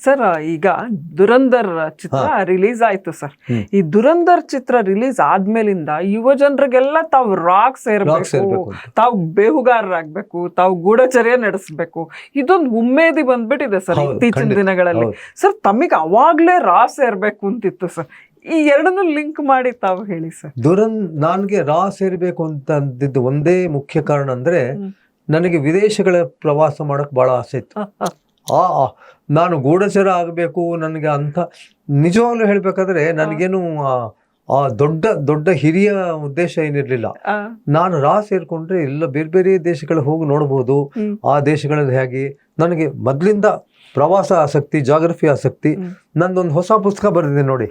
Sir ಈಗ ದುರಂಧರ್ ಚಿತ್ರ release ಆಯ್ತು sir. ಈ ದುರಂಧರ್ ಚಿತ್ರ ರಿಲೀಸ್ ಆದ್ಮೇಲಿಂದ ಯುವ ಜನರಿಗೆಲ್ಲ ತಾವು ರಾಕ್ ಸೇರ್ಬೇಕು, ತಾವು ಬೇಹುಗಾರರಾಗ್ಬೇಕು, ತಾವು ಗೂಢಚರ್ಯ ನಡೆಸ್ಬೇಕು, ಇದೊಂದು ಉಮೇದಿ ಬಂದ್ಬಿಟ್ಟಿದೆ ಸರ್ ಇತ್ತೀಚಿನ ದಿನಗಳಲ್ಲಿ. ಸರ್ ತಮಗೆ ಅವಾಗ್ಲೇ ರಾ ಸೇರ್ಬೇಕು ಅಂತಿತ್ತು ಸರ್. ಈ ಎರಡನ್ನೂ ಲಿಂಕ್ ಮಾಡಿ ತಾವು ಹೇಳಿ ಸರ್. ನನ್ಗೆ ರಾ ಸೇರ್ಬೇಕು ಅಂತ ಅಂದಿದ್ದು ಒಂದೇ ಮುಖ್ಯ ಕಾರಣ ಅಂದ್ರೆ ನನಗೆ ವಿದೇಶಗಳ ಪ್ರವಾಸ ಮಾಡಕ್ ಬಹಳ ಆಸೆ ಇತ್ತು. ನಾನು ಗೂಢಚರ ಆಗಬೇಕು ನನಗೆ ಅಂತ ನಿಜವಾಗ್ಲೂ ಹೇಳ್ಬೇಕಾದ್ರೆ ನನಗೇನು ಆ ದೊಡ್ಡ ದೊಡ್ಡ ಹಿರಿಯ ಉದ್ದೇಶ ಏನಿರ್ಲಿಲ್ಲ. ನಾನು ರಾ ಸೇರ್ಕೊಂಡ್ರೆ ಎಲ್ಲ ಬೇರೆ ಬೇರೆ ದೇಶಗಳು ಹೋಗಿ ನೋಡ್ಬೋದು, ಆ ದೇಶಗಳಲ್ಲಿ ಹೇಗೆ. ನನಗೆ ಮೊದ್ಲಿಂದ ಪ್ರವಾಸ ಆಸಕ್ತಿ, ಜಾಗ್ರಫಿ ಆಸಕ್ತಿ. ನಂದೊಂದು ಹೊಸ ಪುಸ್ತಕ ಬರೆದಿದೆ ನೋಡಿ,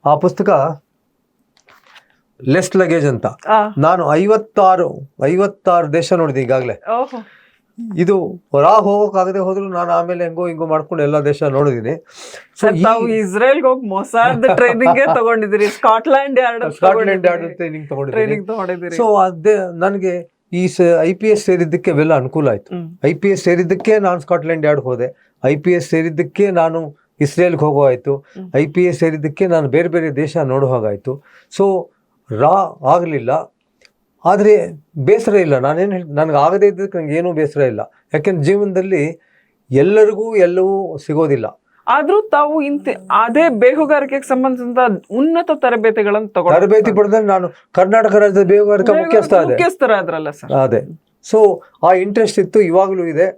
ಆ ಪುಸ್ತಕ ಲೆಸ್ ಲಗೇಜ್ ಅಂತ. ನಾನು 56 ದೇಶ ನೋಡಿದೆ ಈಗಾಗಲೇ. ಇದು ರಾ ಹೋಗಕ್ಕಾಗದೆ ಹೋದ್ರು ನಾನು ಆಮೇಲೆ ಹೆಂಗೋ ಹಿಂಗೋ ಮಾಡ್ಕೊಂಡು ಎಲ್ಲಾ ದೇಶ ನೋಡಿದೀನಿ. ಇಸ್ರೇಲ್ ಹೋಗಿ ಮೊಸಾದ್ ಟ್ರೈನಿಂಗ್ ತಗೊಂಡಿದ್ದೀರಿ, ಸ್ಕಾಟ್ಲೆಂಡ್ ಯಾರ್ಡ್ ಟ್ರೈನಿಂಗ್ ತಗೊಂಡಿದ್ದೀನಿ. ಸೊ ಅದೇ ನನಗೆ ಈ IPS ಸೇರಿದ್ದಕ್ಕೆ ಇವೆಲ್ಲ ಅನುಕೂಲ ಆಯ್ತು. IPS ಸೇರಿದ್ದಕ್ಕೆ ನಾನು ಸ್ಕಾಟ್ಲೆಂಡ್ ಯಾರ್ಡ್ ಹೋದೆ, IPS ಸೇರಿದ್ದಕ್ಕೆ ನಾನು ಇಸ್ರೇಲ್ಗೆ ಹೋಗೋ ಆಯ್ತು, IPS ಸೇರಿದ್ದಕ್ಕೆ ನಾನು ಬೇರೆ ಬೇರೆ ದೇಶ ನೋಡೋ ಹಾಗಾಯ್ತು. ಸೊ ರಾ ಆಗಲಿಲ್ಲ, ಆದರೆ ಬೇಸರ ಇಲ್ಲ. ನನಗೆ ಆಗದೇ ಇದ್ದಕ್ಕೆ ನಂಗೆ ಏನೂ ಬೇಸರ ಇಲ್ಲ. ಯಾಕೆಂದ್ರೆ ಜೀವನದಲ್ಲಿ ಎಲ್ಲರಿಗೂ ಎಲ್ಲವೂ ಸಿಗೋದಿಲ್ಲ. ಆದ್ರೂ ತಾವು ಅದೇ ಬೇಹುಗಾರಿಕೆಗೆ ಸಂಬಂಧಿಸಿದ ಉನ್ನತ ತರಬೇತಿಗಳನ್ನು ತರಬೇತಿ ಪಡೆದ್ರೆ ನಾನು ಕರ್ನಾಟಕ ರಾಜ್ಯದ ಬೇಹುಗಾರಿಕಾ ಮುಖ್ಯಸ್ಥರಾದ್ರಲ್ಲ ಸರ್. ಅದೇ. ಸೊ ಆ ಇಂಟ್ರೆಸ್ಟ್ ಇತ್ತು, ಇವಾಗಲೂ ಇದೆ.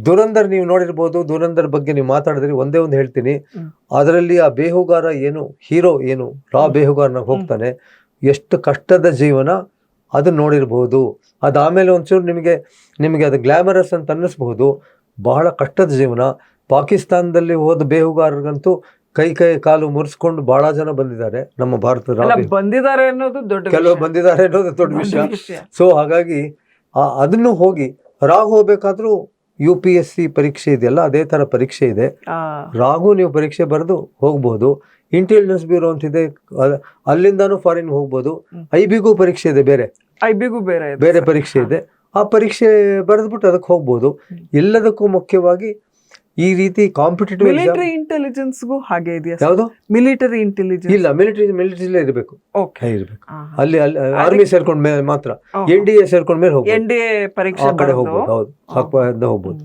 ದುರಂಧರ್ ನೀವು ನೋಡಿರ್ಬೋದು, ದುರಂಧರ್ ಬಗ್ಗೆ ನೀವು ಮಾತಾಡಿದ್ರಿ. ಒಂದೇ ಒಂದು ಹೇಳ್ತೀನಿ, ಅದರಲ್ಲಿ ಆ ಬೇಹುಗಾರ ಏನು, ಹೀರೋ ಏನು, ರಾ ಬೇಹುಗಾರನಾಗ ಹೋಗ್ತಾನೆ, ಎಷ್ಟು ಕಷ್ಟದ ಜೀವನ ಅದನ್ನ ನೋಡಿರ್ಬೋದು. ಅದಾಮೇಲೆ ಒಂಚೂರು ನಿಮಗೆ ಅದು ಗ್ಲಾಮರಸ್ ಅಂತ ಅನ್ನಿಸ್ಬಹುದು, ಬಹಳ ಕಷ್ಟದ ಜೀವನ. ಪಾಕಿಸ್ತಾನದಲ್ಲಿ ಹೋದ ಬೇಹುಗಾರರಿಗಂತೂ ಕೈ ಕಾಲು ಮುರಿಸ್ಕೊಂಡು ಬಹಳ ಜನ ಬಂದಿದ್ದಾರೆ ನಮ್ಮ ಭಾರತದ. ಬಂದಿದ್ದಾರೆ ಅನ್ನೋದು ದೊಡ್ಡ, ಕೆಲವು ಬಂದಿದ್ದಾರೆ ಅನ್ನೋದು ದೊಡ್ಡ ವಿಷಯ. ಸೊ ಹಾಗಾಗಿ ಅದನ್ನು ಹೋಗಿ ರಾ ಹೋಗ್ಬೇಕಾದ್ರೂ UPSC ಪರೀಕ್ಷೆ ಇದೆಯಲ್ಲ, ಅದೇ ತರ ಪರೀಕ್ಷೆ ಇದೆ. ರಾಗೂ ನೀವು ಪರೀಕ್ಷೆ ಬರೆದು ಹೋಗ್ಬೋದು. ಇಂಟೆಲಿಜೆನ್ಸ್ ಬ್ಯೂರೋ ಅಂತಿದೆ, ಅಲ್ಲಿಂದಾನು ಫಾರಿನ್ ಹೋಗ್ಬೋದು. IBಗೂ ಪರೀಕ್ಷೆ ಇದೆ, ಬೇರೆ ಪರೀಕ್ಷೆ ಇದೆ. ಆ ಪರೀಕ್ಷೆ ಬರೆದ್ಬಿಟ್ಟು ಅದಕ್ಕೆ ಹೋಗ್ಬೋದು. ಎಲ್ಲದಕ್ಕೂ ಮುಖ್ಯವಾಗಿ ಈ ರೀತಿ ಕಾಂಪಿಟೇಟಿವ್ ಮಿಲಿಟರಿ ಇಂಟೆಲಿಜೆನ್ಸ್ಗೂ ಹಾಗೆ ಇದೆಯಾ? ಯಾವುದು ಮಿಲಿಟರಿ ಇಂಟೆಲಿಜೆನ್ಸ್? ಇಲ್ಲ, ಮಿಲಿಟರಿಲೇ ಇರಬೇಕು. ಅಲ್ಲಿ ಆರ್ಮಿ ಸೇರ್ಕೊಂಡ್ ಮೇಲೆ ಮಾತ್ರ, NDA ಸೇರ್ಕೊಂಡ್ ಮೇಲೆ ಹೋಗ್ಬೋದು, NDA ಪರೀಕ್ಷೆ ಆ ಕಡೆ ಹೋಗ್ಬೋದು. ಹೌದು, ಹೋಗ್ಬೋದು.